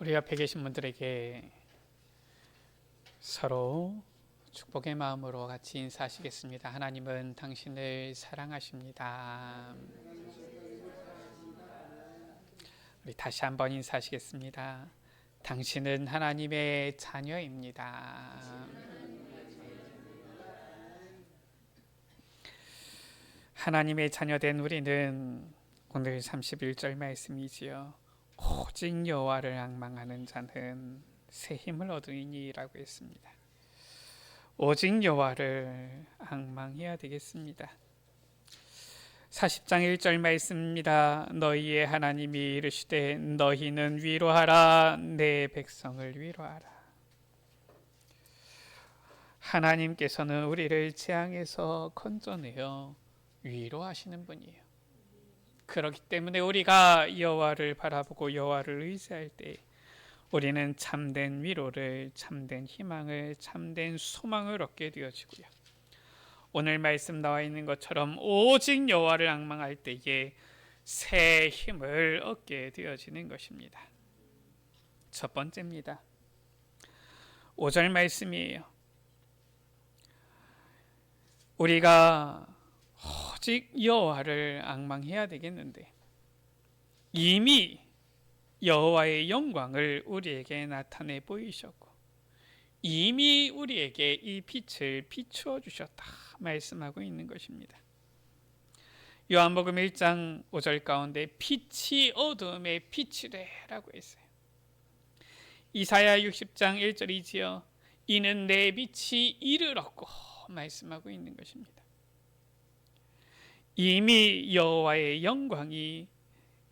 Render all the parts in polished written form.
우리 옆에 계신 분들에게 서로 축복의 마음으로 같이 인사하시겠습니다. 하나님은 당신을 사랑하십니다. 우리 다시 한번 인사하시겠습니다. 당신은 하나님의 자녀입니다. 하나님의 자녀된 우리는 오늘 31절 말씀이지요. 오직 여호와를 앙망하는 자는 새 힘을 얻으니라고 했습니다. 오직 여호와를 앙망해야 되겠습니다. 40장 1절 말씀입니다. 너희의 하나님이 이르시되 너희는 위로하라 내 백성을 위로하라. 하나님께서는 우리를 재앙에서 건져내어 위로하시는 분이에요. 그렇기 때문에 우리가 여호와를 바라보고 여호와를 의지할 때 우리는 참된 위로를, 참된 희망을, 참된 소망을 얻게 되어지고요. 오늘 말씀 나와 있는 것처럼 오직 여호와를 앙망할 때에 새 힘을 얻게 되어지는 것입니다. 첫 번째입니다. 5절 말씀이에요. 우리가 오직 여호와를 앙망해야 되겠는데 이미 여호와의 영광을 우리에게 나타내 보이셨고 이미 우리에게 이 빛을 비추어 주셨다 말씀하고 있는 것입니다. 요한복음 1장 5절 가운데 빛이 어둠의 빛이래 라고 했어요. 이사야 60장 1절이지요. 이는 내 빛이 이르렀고 말씀하고 있는 것입니다. 이미 여호와의 영광이,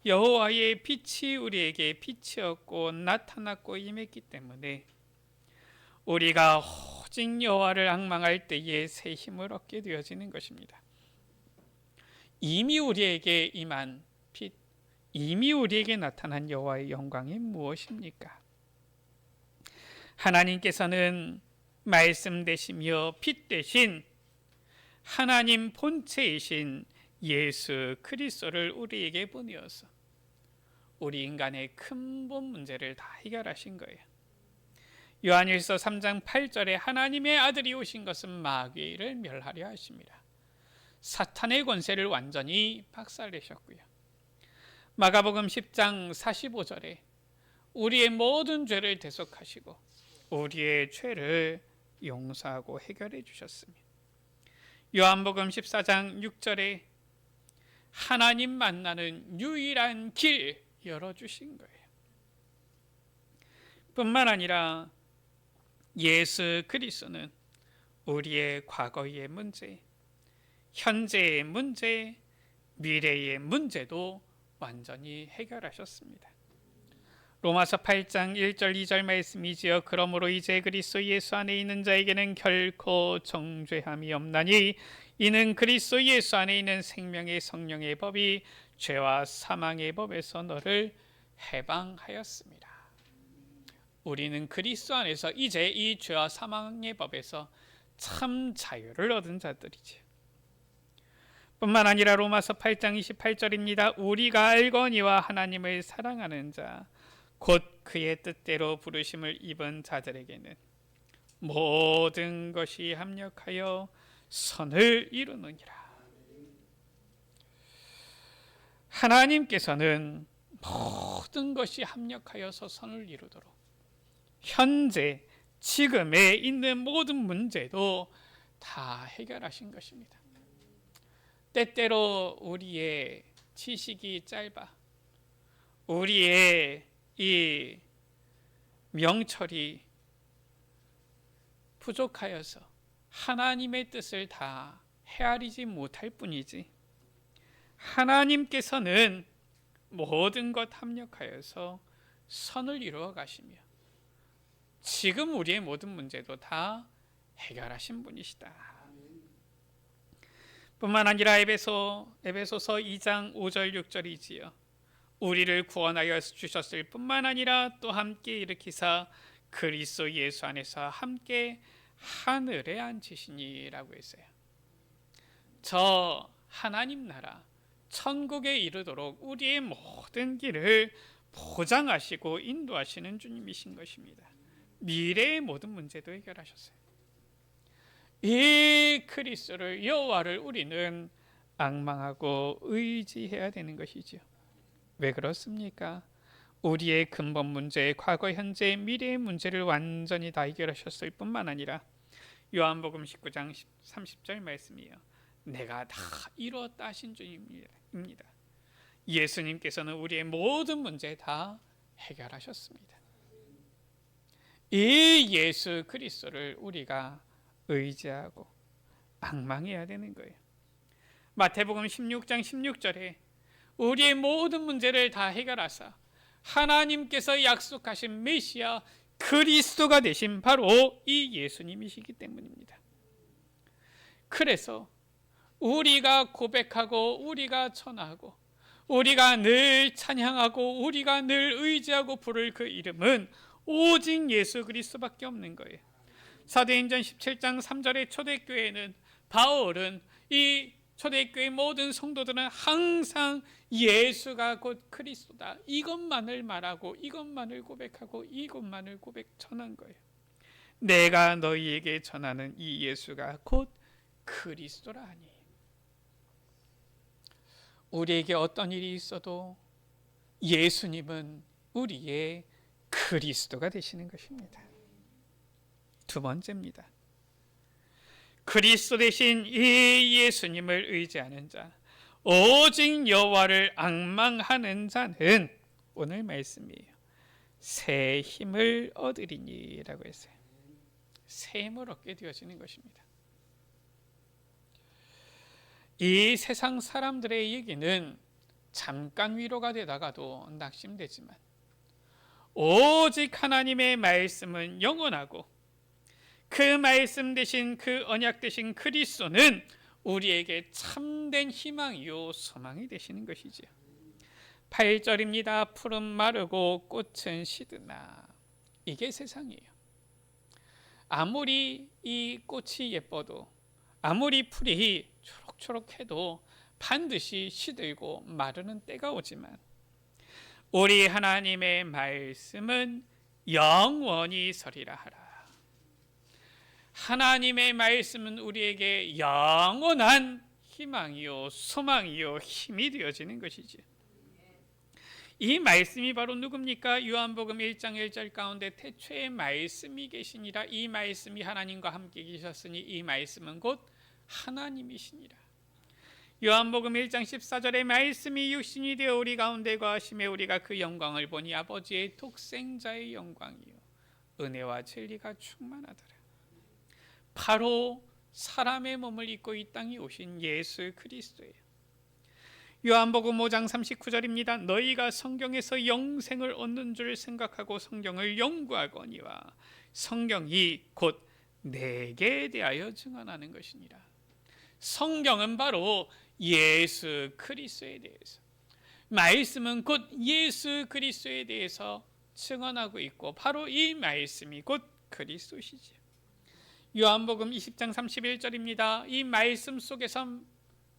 여호와의 빛이 우리에게 비치었고 나타났고 임했기 때문에 우리가 오직 여호와를 앙망할 때에 새 힘을 얻게 되어지는 것입니다. 이미 우리에게 임한 빛, 이미 우리에게 나타난 여호와의 영광이 무엇입니까? 하나님께서는 말씀 되시며 빛 되신 하나님 본체이신 예수 그리스도를 우리에게 보내어서 우리 인간의 근본 문제를 다 해결하신 거예요. 요한일서 3장 8절에 하나님의 아들이 오신 것은 마귀를 멸하려 하심이라. 사탄의 권세를 완전히 박살내셨고요. 마가복음 10장 45절에 우리의 모든 죄를 대속하시고 우리의 죄를 용서하고 해결해 주셨으며 요한복음 14장 6절에 하나님 만나는 유일한 길 열어주신 거예요. 뿐만 아니라 예수 그리스도는 우리의 과거의 문제, 현재의 문제, 미래의 문제도 완전히 해결하셨습니다. 로마서 8장 1절 2절 말씀이지요. 그러므로 이제 그리스도 예수 안에 있는 자에게는 결코 정죄함이 없나니 이는 그리스도 예수 안에 있는 생명의 성령의 법이 죄와 사망의 법에서 너를 해방하였습니다. 우리는 그리스도 안에서 이제 이 죄와 사망의 법에서 참 자유를 얻은 자들이죠. 뿐만 아니라 로마서 8장 28절입니다. 우리가 알거니와 하나님을 사랑하는 자 곧 그의 뜻대로 부르심을 입은 자들에게는 모든 것이 합력하여 선을 이루느니라. 하나님께서는 모든 것이 합력하여서 선을 이루도록 현재 지금에 있는 모든 문제도 다 해결하신 것입니다. 때때로 우리의 지식이 짧아 우리의 이 명철이 부족하여서 하나님의 뜻을 다 헤아리지 못할 뿐이지 하나님께서는 모든 것 합력하여서 선을 이루어 가시며 지금 우리의 모든 문제도 다 해결하신 분이시다. 뿐만 아니라 에베소서 2장 5절 6절이지요. 우리를 구원하여 주셨을 뿐만 아니라 또 함께 일으키사 그리스도 예수 안에서 함께 하늘에 앉히시니라고 했어요. 저 하나님 나라 천국에 이르도록 우리의 모든 길을 보장하시고 인도하시는 주님이신 것입니다. 미래의 모든 문제도 해결하셨어요. 이 그리스도를, 여호와를 우리는 앙망하고 의지해야 되는 것이죠. 왜 그렇습니까? 우리의 근본 문제, 과거, 현재, 미래의 문제를 완전히 다 해결하셨을 뿐만 아니라 요한복음 19장 30절 말씀이에요. 내가 다 이루었다 하신 주님입니다. 예수님께서는 우리의 모든 문제 다 해결하셨습니다. 이 예수 그리스도를 우리가 의지하고 앙망해야 되는 거예요. 마태복음 16장 16절에 우리의 모든 문제를 다 해결하사 하나님께서 약속하신 메시아 그리스도가 되신 바로 이 예수님이시기 때문입니다. 그래서 우리가 고백하고 우리가 전하고 우리가 늘 찬양하고 우리가 늘 의지하고 부를 그 이름은 오직 예수 그리스도밖에 없는 거예요. 사도행전 17장 3절의 초대교회는 바울은 이 초대교회 모든 성도들은 항상 예수가 곧 그리스도다 이것만을 말하고 이것만을 고백하고 이것만을 전한 거예요. 내가 너희에게 전하는 이 예수가 곧 그리스도라 하니 우리에게 어떤 일이 있어도 예수님은 우리의 그리스도가 되시는 것입니다. 두 번째입니다. 그리스도 대신 이 예수님을 의지하는 자, 오직 여호와를 앙망하는 자는 오늘 말씀이에요. 새 힘을 얻으리니라고 했어요. 새 힘을 얻게 되어지는 것입니다. 이 세상 사람들의 얘기는 잠깐 위로가 되다가도 낙심되지만 오직 하나님의 말씀은 영원하고 그 말씀 대신 그 언약 대신 그리스도는 우리에게 참된 희망이요 소망이 되시는 것이죠. 8절입니다. 풀은 마르고 꽃은 시드나. 이게 세상이에요. 아무리 이 꽃이 예뻐도 아무리 풀이 초록초록해도 반드시 시들고 마르는 때가 오지만 우리 하나님의 말씀은 영원히 서리라 하라. 하나님의 말씀은 우리에게 영원한 희망이요 소망이요 힘이 되어지는 것이지. 이 말씀이 바로 누굽니까? 요한복음 1장 1절 가운데 태초에 말씀이 계시니라. 이 말씀이 하나님과 함께 계셨으니 이 말씀은 곧 하나님이시니라. 요한복음 1장 14절에 말씀이 육신이 되어 우리 가운데 거하심에 우리가 그 영광을 보니 아버지의 독생자의 영광이요 은혜와 진리가 충만하더라. 바로 사람의 몸을 입고 이 땅에 오신 예수 그리스도예요. 요한복음 5장 39절입니다. 너희가 성경에서 영생을 얻는 줄 생각하고 성경을 연구하거니와 성경이 곧 내게 대하여 증언하는 것이니라. 성경은 바로 예수 그리스도에 대해서, 말씀은 곧 예수 그리스도에 대해서 증언하고 있고 바로 이 말씀이 곧 그리스도시지. 요한복음 20장 31절입니다. 이 말씀 속에서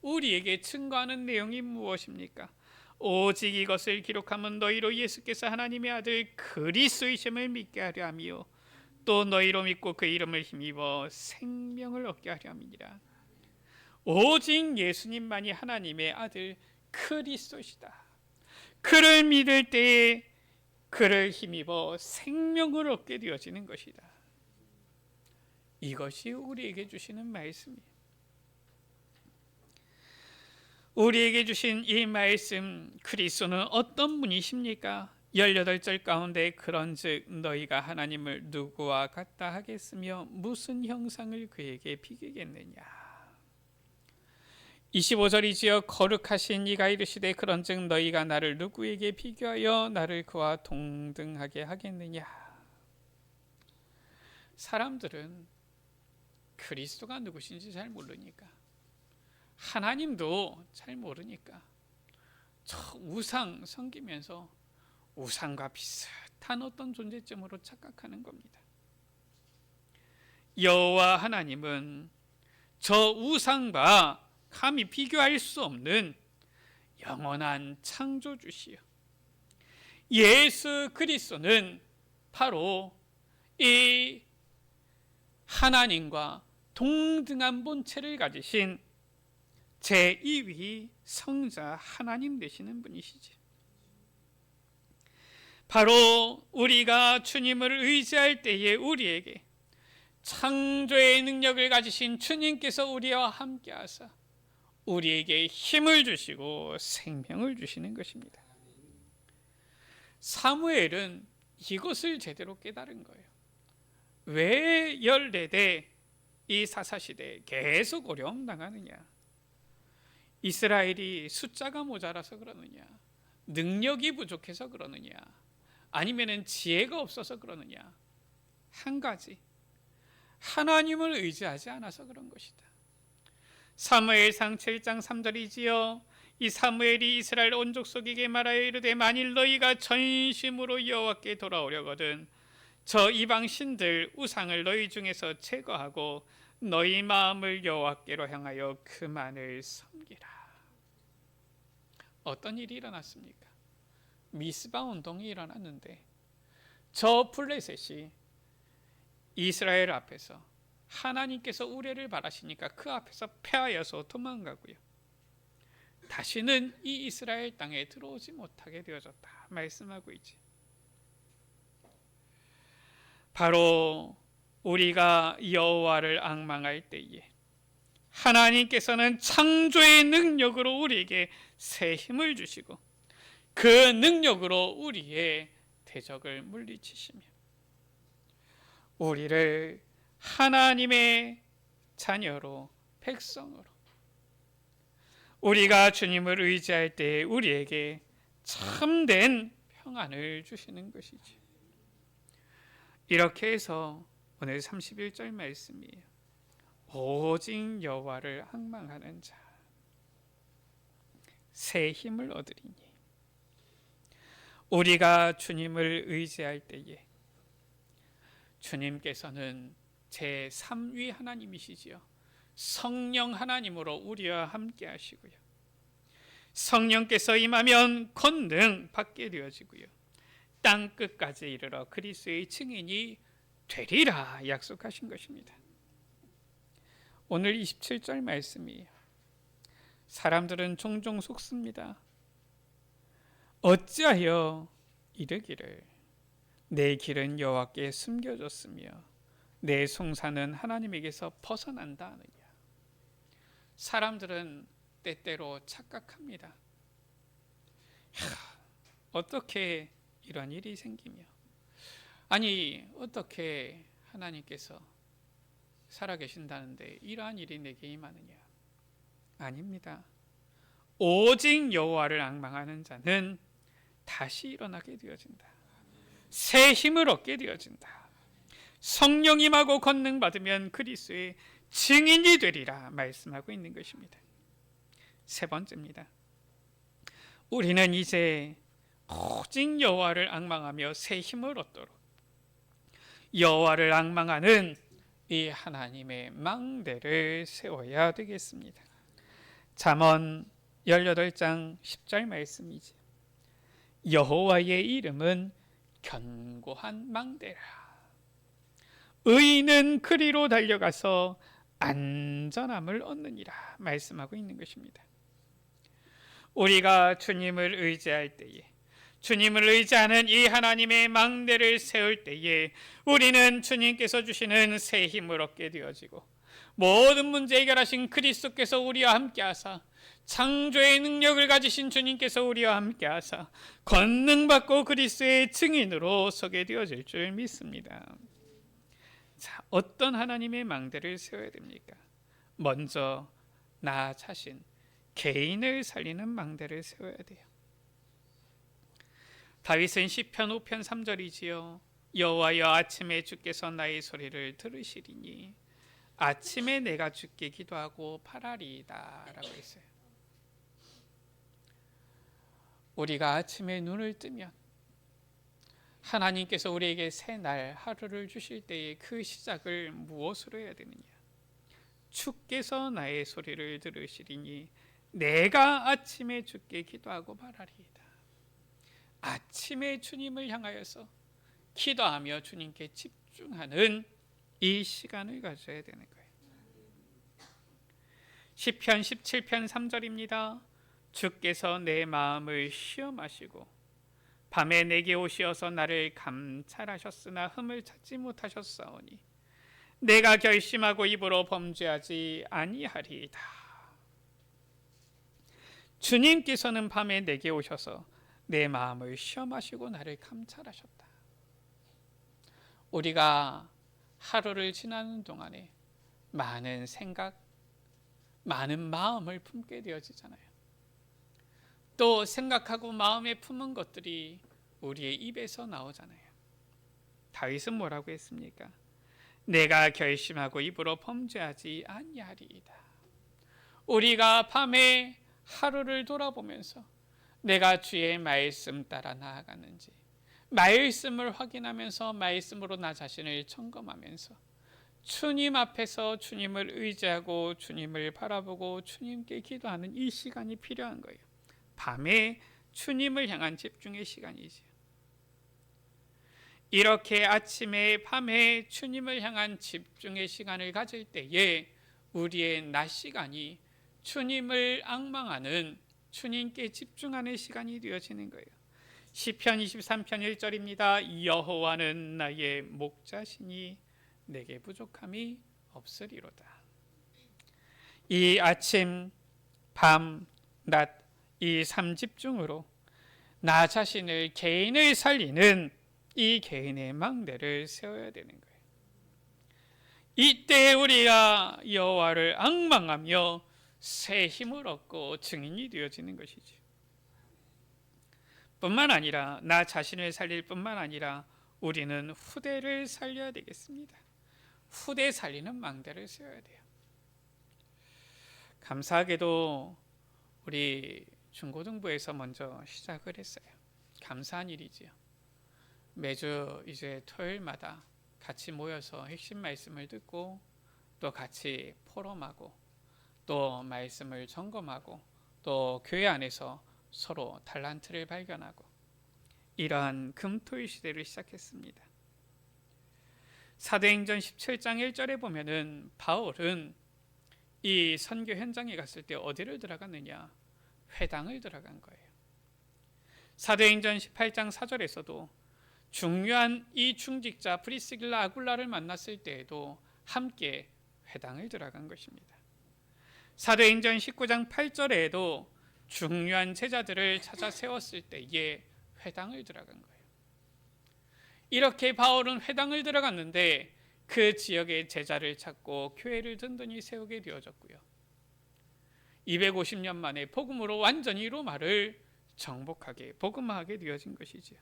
우리에게 증거하는 내용이 무엇입니까? 오직 이것을 기록하면 너희로 예수께서 하나님의 아들 그리스도이심을 믿게 하려 하며 또 너희로 믿고 그 이름을 힘입어 생명을 얻게 하려 함이니라. 오직 예수님만이 하나님의 아들 그리스도시다. 그를 믿을 때에 그를 힘입어 생명을 얻게 되어지는 것이다. 이것이 우리에게 주시는 말씀이에요. 우리에게 주신 이 말씀 그리스도는 어떤 분이십니까? 18절 가운데 그런즉 너희가 하나님을 누구와 같다 하겠으며 무슨 형상을 그에게 비기겠느냐. 25절이지요. 거룩하신 이가 이르시되 그런즉 너희가 나를 누구에게 비교하여 나를 그와 동등하게 하겠느냐. 사람들은 그리스도가 누구신지 잘 모르니까, 하나님도 잘 모르니까 저 우상 섬기면서 우상과 비슷한 어떤 존재점으로 착각하는 겁니다. 여호와 하나님은 저 우상과 감히 비교할 수 없는 영원한 창조주시요 예수 그리스도는 바로 이 하나님과 동등한 본체를 가지신 제2위 성자 하나님 되시는 분이시지. 바로 우리가 주님을 의지할 때에 우리에게 창조의 능력을 가지신 주님께서 우리와 함께 하사 우리에게 힘을 주시고 생명을 주시는 것입니다. 사무엘은 이것을 제대로 깨달은 거예요. 왜 14대 이 사사시대에 계속 어려움 당하느냐? 이스라엘이 숫자가 모자라서 그러느냐? 능력이 부족해서 그러느냐? 아니면 지혜가 없어서 그러느냐? 한 가지, 하나님을 의지하지 않아서 그런 것이다. 사무엘상 7장 3절이지요. 이 사무엘이 이스라엘 온 족속에게 말하여 이르되 만일 너희가 전심으로 여호와께 돌아오려거든 저 이방 신들 우상을 너희 중에서 제거하고 너희 마음을 여호와께로 향하여 그만을 섬기라. 어떤 일이 일어났습니까? 미스바 운동이 일어났는데 저 블레셋이 이스라엘 앞에서 하나님께서 우레를 바라시니까 그 앞에서 패하여서 도망가고요. 다시는 이 이스라엘 땅에 들어오지 못하게 되어졌다 말씀하고 있지. 바로 우리가 여호와를 앙망할 때에 하나님께서는 창조의 능력으로 우리에게 새 힘을 주시고 그 능력으로 우리의 대적을 물리치시며 우리를 하나님의 자녀로 백성으로 우리가 주님을 의지할 때 우리에게 참된 평안을 주시는 것이지. 이렇게 해서 오늘 31절 말씀이에요. 오직 여호와를 앙망하는 자 새 힘을 얻으리니. 우리가 주님을 의지할 때에 주님께서는 제3위 하나님이시지요. 성령 하나님으로 우리와 함께 하시고요. 성령께서 임하면 권능 받게 되어지고요. 땅 끝까지 이르러 그리스도의 증인이 되리라 약속하신 것입니다. 오늘 27절 말씀이에요. 사람들은 종종 속습니다. 어찌하여 이르기를 내 길은 여호와께 숨겨졌으며 내 송사는 하나님에게서 벗어난다 하느냐. 사람들은 때때로 착각합니다. 어떻게 이런 일이 생기며 아니 어떻게 하나님께서 살아계신다는데 이러한 일이 내게 임하느냐. 아닙니다. 오직 여호와를 앙망하는 자는 다시 일어나게 되어진다. 새 힘을 얻게 되어진다. 성령 임하고 권능 받으면 그리스도의 증인이 되리라 말씀하고 있는 것입니다. 세 번째입니다. 우리는 이제 오직 여호와를 앙망하며 새 힘을 얻도록 여호와를 앙망하는 이 하나님의 망대를 세워야 되겠습니다. 잠언 18장 10절 말씀이지. 여호와의 이름은 견고한 망대라. 의인은 그리로 달려가서 안전함을 얻느니라 말씀하고 있는 것입니다. 우리가 주님을 의지할 때에 주님을 의지하는 이 하나님의 망대를 세울 때에 우리는 주님께서 주시는 새 힘을 얻게 되어지고 모든 문제 해결하신 그리스도께서 우리와 함께 하사 창조의 능력을 가지신 주님께서 우리와 함께 하사 권능받고 그리스도의 증인으로 서게 되어질 줄 믿습니다. 자, 어떤 하나님의 망대를 세워야 됩니까? 먼저 나 자신 개인을 살리는 망대를 세워야 돼요. 다윗은 시편 5편 3절이지요. 여호와여 아침에 주께서 나의 소리를 들으시리니 아침에 내가 주께 기도하고 바라리이다 라고 했어요. 우리가 아침에 눈을 뜨면 하나님께서 우리에게 새 날 하루를 주실 때에 그 시작을 무엇으로 해야 되느냐? 주께서 나의 소리를 들으시리니 내가 아침에 주께 기도하고 바라리이다. 아침에 주님을 향하여서 기도하며 주님께 집중하는 이 시간을 가져야 되는 거예요. 시편 17편 3절입니다. 주께서 내 마음을 시험하시고 밤에 내게 오시어서 나를 감찰하셨으나 흠을 찾지 못하셨사오니 내가 결심하고 입으로 범죄하지 아니하리이다. 주님께서는 밤에 내게 오셔서 내 마음을 시험하시고 나를 감찰하셨다. 우리가 하루를 지나는 동안에 많은 생각, 많은 마음을 품게 되어지잖아요. 또 생각하고 마음에 품은 것들이 우리의 입에서 나오잖아요. 다윗은 뭐라고 했습니까? 내가 결심하고 입으로 범죄하지 아니하리이다. 우리가 밤에 하루를 돌아보면서 내가 주의 말씀 따라 나아가는지, 말씀을 확인하면서 말씀으로 나 자신을 점검하면서 주님 앞에서 주님을 의지하고 주님을 바라보고 주님께 기도하는 이 시간이 필요한 거예요. 밤에 주님을 향한 집중의 시간이지요. 이렇게 아침에 밤에 주님을 향한 집중의 시간을 가질 때에 우리의 낮 시간이 주님을 앙망하는, 주님께 집중하는 시간이 되어지는 거예요. 시편 23편 1절입니다. 여호와는 나의 목자시니 내게 부족함이 없으리로다. 이 아침, 밤, 낮 이 3집중으로 나 자신을, 개인을 살리는 이 개인의 망대를 세워야 되는 거예요. 이때 우리가 여호와를 앙망하며 새 힘을 얻고 증인이 되어지는 것이지. 뿐만 아니라 나 자신을 살릴 뿐만 아니라 우리는 후대를 살려야 되겠습니다. 후대 살리는 망대를 세워야 돼요. 감사하게도 우리 중고등부에서 먼저 시작을 했어요. 감사한 일이지요. 매주 이제 토요일마다 같이 모여서 핵심 말씀을 듣고 또 같이 포럼하고 또 말씀을 점검하고 또 교회 안에서 서로 달란트를 발견하고 이러한 금토일 시대를 시작했습니다. 사도행전 17장 1절에 보면은 바울은 이 선교 현장에 갔을 때 어디를 들어갔느냐? 회당을 들어간 거예요. 사도행전 18장 4절에서도 중요한 이 중직자 브리스길라 아굴라를 만났을 때에도 함께 회당을 들어간 것입니다. 사도행전 19장 8절에도 중요한 제자들을 찾아 세웠을 때에 회당을 들어간 거예요. 이렇게 바울은 회당을 들어갔는데 그 지역의 제자를 찾고 교회를 든든히 세우게 되어졌고요. 250년 만에 복음으로 완전히 로마를 정복하게, 복음화하게 되어진 것이죠.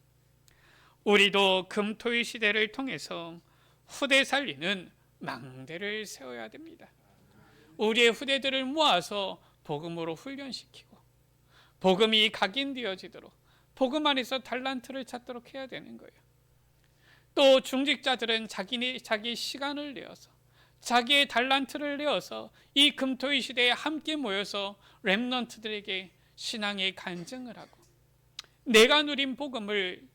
우리도 금토일 시대를 통해서 후대 살리는 망대를 세워야 됩니다. 우리의 후대들을 모아서 복음으로 훈련시키고 복음이 각인되어지도록 복음 안에서 달란트를 찾도록 해야 되는 거예요. 또 중직자들은 자기 시간을 내어서 자기의 달란트를 내어서 이 금토일 시대에 함께 모여서 렘넌트들에게 신앙의 간증을 하고 내가 누린 복음을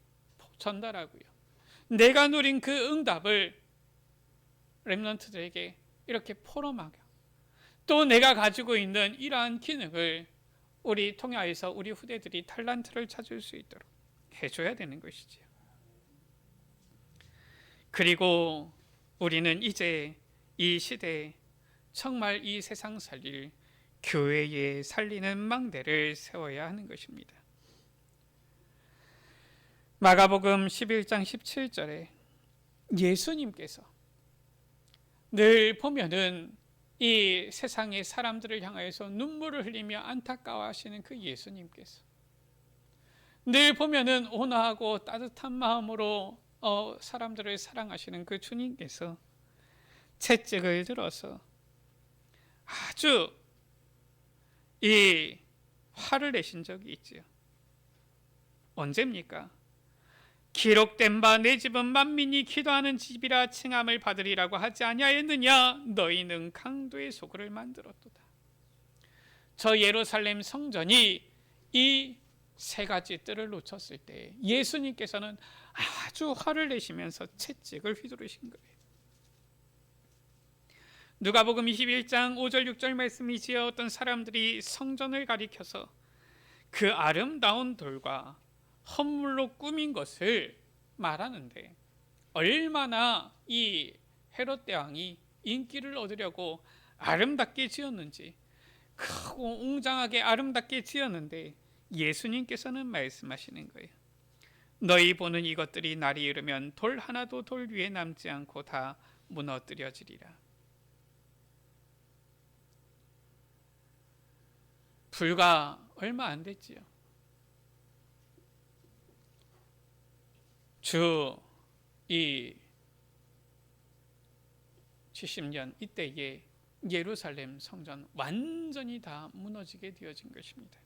전달하고요. 내가 누린 그 응답을 렘넌트들에게 이렇게 포럼하고 또 내가 가지고 있는 이러한 기능을 우리 통야에서 우리 후대들이 달란트를 찾을 수 있도록 해줘야 되는 것이지요. 그리고 우리는 이제 이 시대에 정말 이 세상 살릴 교회에 살리는 망대를 세워야 하는 것입니다. 마가복음 11장 17절에 예수님께서 늘 보면은 이 세상의 사람들을 향하여서 눈물을 흘리며 안타까워하시는 그 예수님께서 늘 보면은 온화하고 따뜻한 마음으로 사람들을 사랑하시는 그 주님께서 채찍을 들어서 아주 이 화를 내신 적이 있지요. 언제입니까? 기록된 바 내 집은 만민이 기도하는 집이라 칭함을 받으리라고 하지 아니하였느냐? 너희는 강도의 소굴을 만들었도다. 저 예루살렘 성전이 이 세 가지 뜰을 놓쳤을 때 예수님께서는 아주 화를 내시면서 채찍을 휘두르신 거예요. 누가복음 21장 5절 6절 말씀이지요. 어떤 사람들이 성전을 가리켜서 그 아름다운 돌과 헌물로 꾸민 것을 말하는데, 얼마나 이 헤롯 대왕이 인기를 얻으려고 아름답게 지었는지, 크고 웅장하게 아름답게 지었는데 예수님께서는 말씀하시는 거예요. 너희 보는 이것들이 날이 이르면 돌 하나도 돌 위에 남지 않고 다 무너뜨려지리라. 불과 얼마 안 됐지요. 이 70년 이때에 예루살렘 성전 완전히 다 무너지게 되어진 것입니다.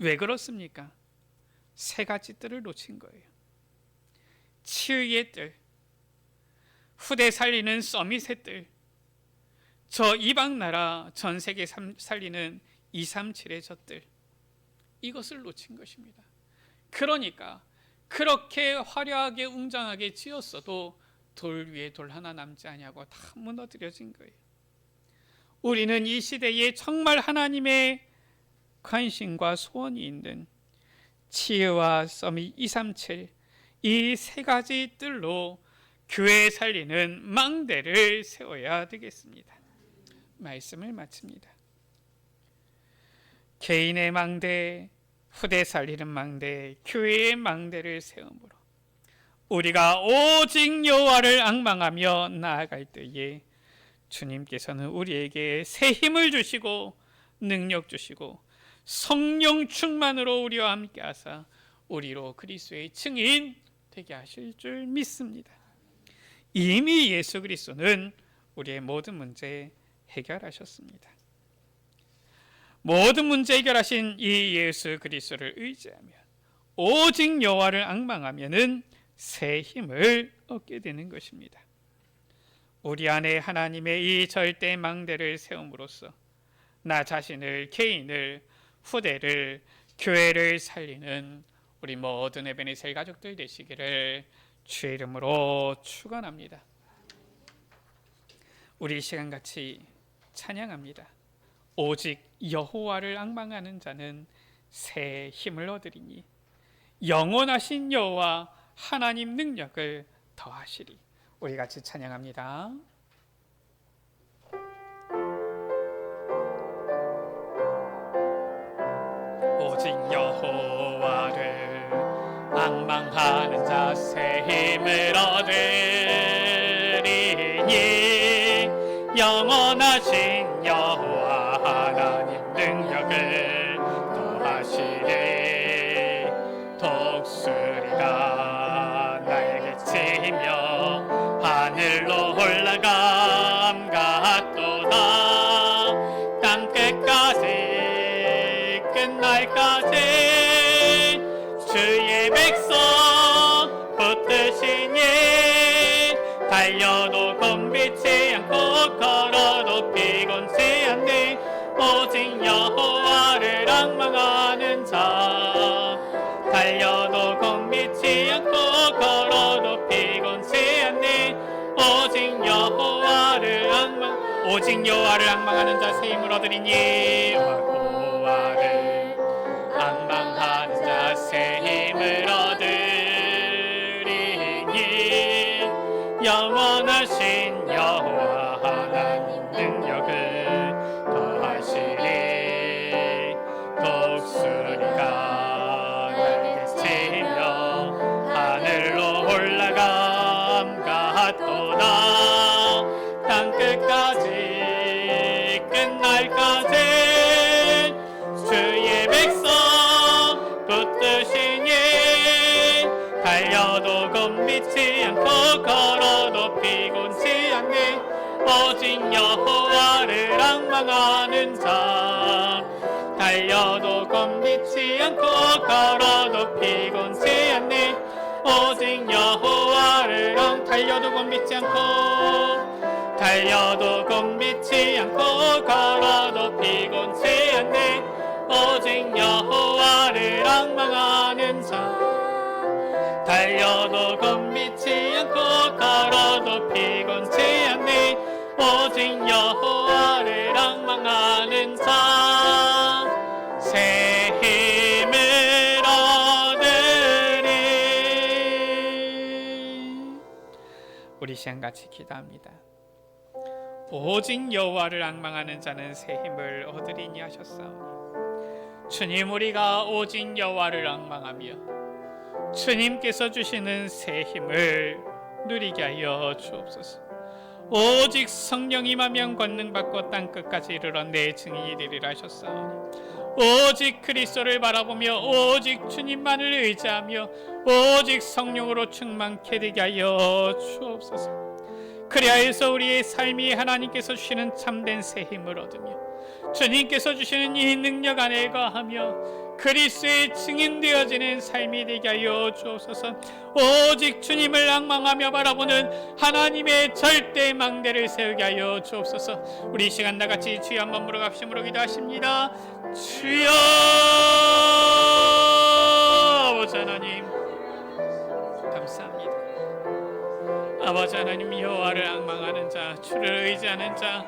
왜 그렇습니까? 세 가지 뜰을 놓친 거예요. 치의의 뜰, 후대 살리는 서밋의 뜰, 저 이방 나라 전 세계 살리는 237의 저 뜰, 이것을 놓친 것입니다. 그러니까 그렇게 화려하게 웅장하게 지었어도 돌 위에 돌 하나 남지 아니하고 다 무너뜨려진 거예요. 우리는 이 시대에 정말 하나님의 관심과 소원이 있는 치유와 서밋 237, 이 세 가지 뜰로 교회 살리는 망대를 세워야 되겠습니다. 말씀을 마칩니다. 개인의 망대, 후대 살리는 망대, 교회의 망대를 세움으로 우리가 오직 여호와를 앙망하며 나아갈 때에 주님께서는 우리에게 새 힘을 주시고 능력 주시고 성령 충만으로 우리와 함께 하사 우리로 그리스도의 증인 되게 하실 줄 믿습니다. 이미 예수 그리스도는 우리의 모든 문제 해결하셨습니다. 모든 문제 해결하신 이 예수 그리스도를 의지하며 오직 여호와를 앙망하면은 새 힘을 얻게 되는 것입니다. 우리 안에 하나님의 이 절대 망대를 세움으로써 나 자신을, 개인을, 후대를, 교회를 살리는 우리 모든 에베네셀 가족들 되시기를 주의 이름으로 축원합니다. 우리 시간 같이 찬양합니다. 오직 여호와를 앙망하는 자는 새 힘을 얻으리니 영원하신 여호와 하나님 능력을 더하시리. 우리 같이 찬양합니다. 오직 여호와를 앙망하는 자 새 힘을 얻으리니 영원하신 여호와 하나님 능력을 더하시리. 독수리가 날개 치며 하늘로 올라감 같도다. 땅끝까지 끝날까지 주의 백성 붙드시니 달려도 곤비치 않고 걸어도 피곤치 않네. 오직 여호와를 앙망하는 자 달려도 곤비치 않고 걸어도 피곤치 않네. 오직 여호와를 앙망하는 자 새 힘을 얻으리니 여호와를 앙망하는 자 새 힘을 얻으리니 영원하신 여호와 하나님 능력을 더하시리. 독수리가 날개 치며 하늘로 올라감 같도다. 땅끝까지 끝날까지 주의 백성 붙드시니 달려도 곤비치 않고 걸어도 피곤치 않네. 오직 여호와를 앙망하는 자 달려도 곤비치 않고 걸어도 피곤치 않네. 오직 여호와를 달려도 곤비치 않고 걸어도 피곤치 않네. 오직 여호와를 앙망하는 자 달려도 겁미치 않고 걸어도 피곤치 않네 오직 여호와를 앙망하는 자 새 힘을 얻으리. 우리 시간 같이 기도합니다. 오직 여호와를 앙망하는 자는 새 힘을 얻으리니 하셨사오니 주님, 우리가 오직 여호와를 앙망하며 주님께서 주시는 새 힘을 누리게 하여 주옵소서. 오직 성령 임하면 권능받고 땅끝까지 이르러 내 증인이 되리라 하셨사오니 오직 그리스도를 바라보며 오직 주님만을 의지하며 오직 성령으로 충만케 되게 하여 주옵소서. 그리하여서 우리의 삶이 하나님께서 주시는 참된 새 힘을 얻으며 주님께서 주시는 이 능력 안에 거하며 그리스도의 증인 되어지는 삶이 되게 하여 주옵소서. 오직 주님을 앙망하며 바라보는 하나님의 절대 망대를 세우게 하여 주옵소서. 우리 시간 다같이 주여 한번 물어갑시므로 기도하십니다. 주여 아버지 하나님 감사합니다. 아버지 하나님, 여호와를 앙망하는 자, 주를 의지하는 자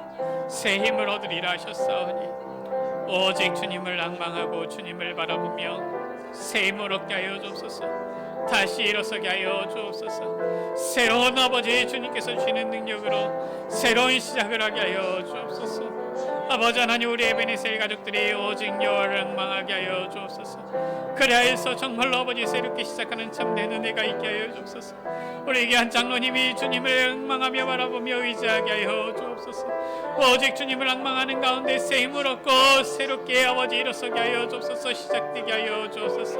새 힘을 얻으리라 하셨사오니 오직 주님을 앙망하고 주님을 바라보며 새 힘을 얻게 하여 주옵소서. 다시 일어서게 하여 주옵소서. 새로운 아버지 주님께서 주시는 능력으로 새로운 시작을 하게 하여 주옵소서. 아버지 하나님, 우리 에베네셀 가족들이 오직 여호와를 앙망하게 하여 주옵소서. 그리하여서 정말로 아버지 새롭게 시작하는 참된 은혜가 있게 하여 주옵소서. 우리 귀한 장로님이 주님을 앙망하며 바라보며 의지하게 하여 주옵소서. 오직 주님을 앙망하는 가운데 새 힘을 얻고 새롭게 아버지 일어서게 하여 주옵소서. 시작되게 하여 주옵소서.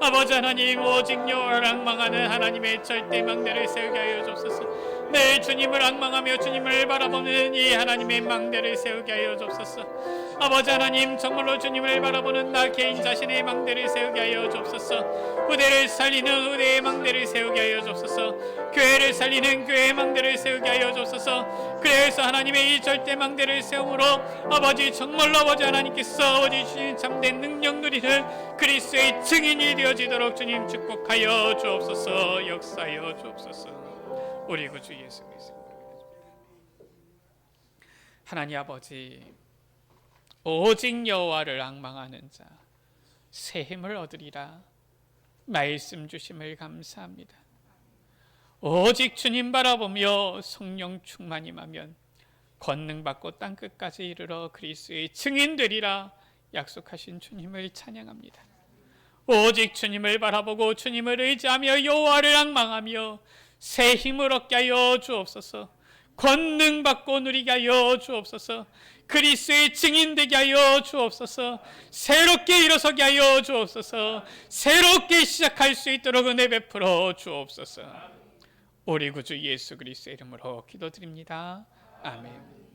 아버지 하나님, 오직 여호와를 앙망하는 하나님의 절대 망대를 세우게 하여 주옵소서. 늘 주님을 앙망하며 주님을 바라보는 이 하나님의 망대를 세우게 하여 주옵소서. 아버지 하나님, 정말로 주님을 바라보는 나 개인 자신의 망대를 세우게 하여 주옵소서. 후대를 살리는 후대의 망대를 세우게 하여 주옵소서. 교회를 살리는 교회의 망대를 세우게 하여 주옵소서. 그래서 하나님의 이 절대 망대를 세움으로 아버지, 정말로 아버지 하나님께서 아버지 주신 참된 능력 누리는 그리스도의 증인이 되어지도록 주님 축복하여 주옵소서. 역사하여 주옵소서. 우리 구주 예수 그리스도. 하나님 아버지, 오직 여호와를 앙망하는 자 새 힘을 얻으리라 말씀 주심을 감사합니다. 오직 주님 바라보며 성령 충만임하면 권능받고 땅끝까지 이르러 그리스도의 증인 되리라 약속하신 주님을 찬양합니다. 오직 주님을 바라보고 주님을 의지하며 여호와를 앙망하며 새 힘을 얻게 하여 주옵소서. 권능받고 누리게 하여 주옵소서. 그리스도의 증인 되게 하여 주옵소서. 새롭게 일어서게 하여 주옵소서. 새롭게 시작할 수 있도록 은혜 베풀어 주옵소서. 우리 구주 예수 그리스도의 이름으로 기도드립니다. 아멘.